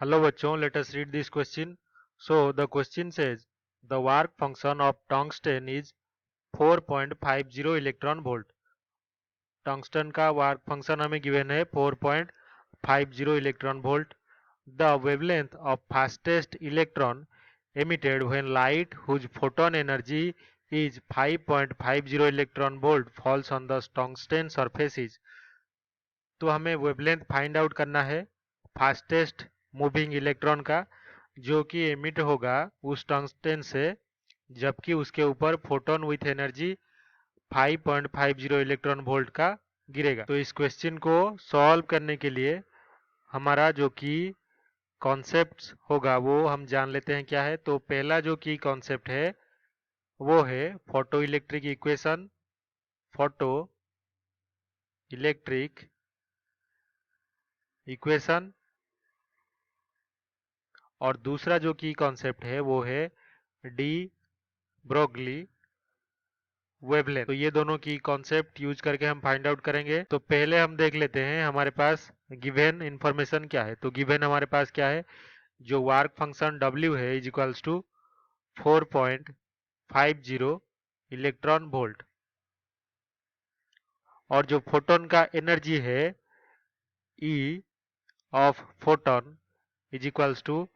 Hello बच्चों, let us read this question. So the question says the work function of tungsten is 4.50 electron volt. Tungsten का work function हमें given है 4.50 electron volt. The wavelength of fastest electron emitted when light whose photon energy is 5.50 electron volt falls on the tungsten surface is. तो हमें wavelength find out करना है fastest moving electron का जो कि emit होगा उस टंगस्टेन से जबकि उसके ऊपर photon with energy 5.50 electron volt का गिरेगा. तो इस क्वेश्चन को सॉल्व करने के लिए हमारा जो कि कॉन्सेप्ट होगा वो हम जान लेते हैं क्या है. तो पहला जो की कॉन्सेप्ट है वो है photo electric equation. Photo electric equation और दूसरा जो की कॉन्सेप्ट है वो है डी ब्रोगली वेवलेंथ. तो ये दोनों की कॉन्सेप्ट यूज करके हम फाइंड आउट करेंगे. तो पहले हम देख लेते हैं हमारे पास गिवन इंफॉर्मेशन क्या है. तो गिवन हमारे पास क्या है, जो वर्क फंक्शन W है is equals to 4.50 electron volt और जो फोटोन का एनर्जी है E of photon is equals to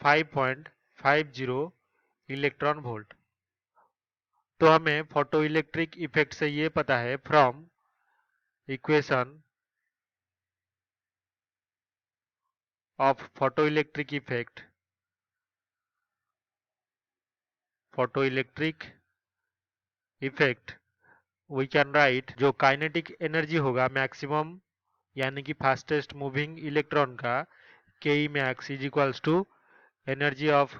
5.50 electron volt. तो हमें फोटो इलेक्ट्रिक इफेक्ट से ये पता है from equation of photoelectric effect we can write जो काइनेटिक एनर्जी होगा मैक्सिमम यानी कि फास्टेस्ट मूविंग इलेक्ट्रॉन का K E max is equals to energy of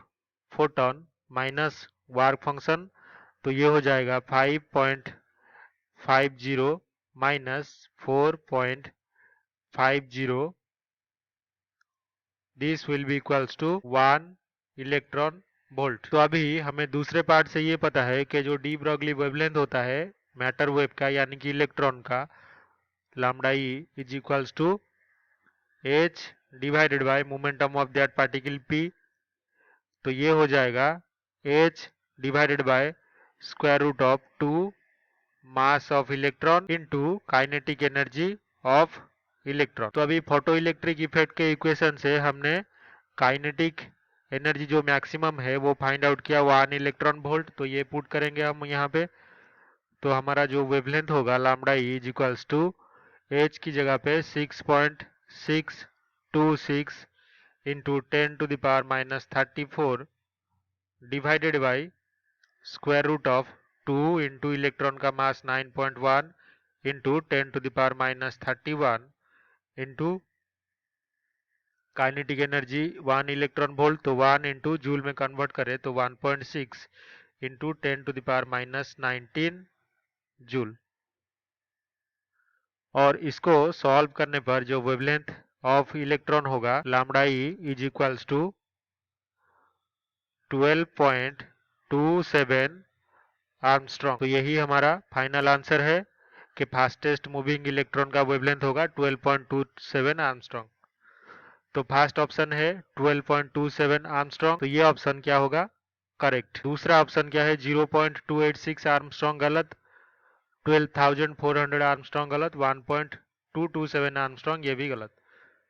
photon minus work function. तो ये हो जाएगा 5.50 minus 4.50. This will be equals to 1 electron volt. तो अभी हमें दूसरे पार्ट से ये पता है कि जो डी ब्रॉगली वेवलेंथ होता है मैटर वेव का यानी कि इलेक्ट्रॉन का lambda E is equals to H divided by momentum of that particle P. तो ये हो जाएगा H divided by square root of 2 mass of electron into kinetic energy of electron. तो अभी फोटो इलेक्ट्रिक इफेक्ट के equation से हमने kinetic energy जो मैक्सिमम है वो फाइंड आउट किया 1 इलेक्ट्रॉन वोल्ट. तो ये पुट करेंगे हम यहाँ पे. तो हमारा जो वेवलेंथ होगा lambda E is equals to H की जगह पे 6.626 into 10 to the power minus 34 divided by square root of 2 into electron का mass 9.1 into 10 to the power minus 31 into kinetic energy 1 electron volt. तो 1 इंटू जूल में convert करें तो 1.6 into 10 to the power minus 19 joule. और इसको solve करने पर जो वेवलेंथ ऑफ इलेक्ट्रॉन होगा lambda E is equals to 12.27 Armstrong. तो यही हमारा फाइनल आंसर है कि फास्टेस्ट मूविंग इलेक्ट्रॉन का वेवलेंथ होगा 12.27 आर्मस्ट्रॉन्ग. तो फर्स्ट ऑप्शन है 12.27 आर्मस्ट्रॉन्ग. तो ये ऑप्शन क्या होगा, करेक्ट. दूसरा ऑप्शन क्या है 0.286 आर्मस्ट्रॉन्ग गलत. 12,400 आर्मस्ट्रॉन्ग गलत. 1.227 आर्मस्ट्रॉन्ग ये भी गलत.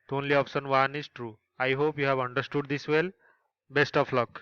तो only option 1 is true. I hope you have understood this well. Best of luck.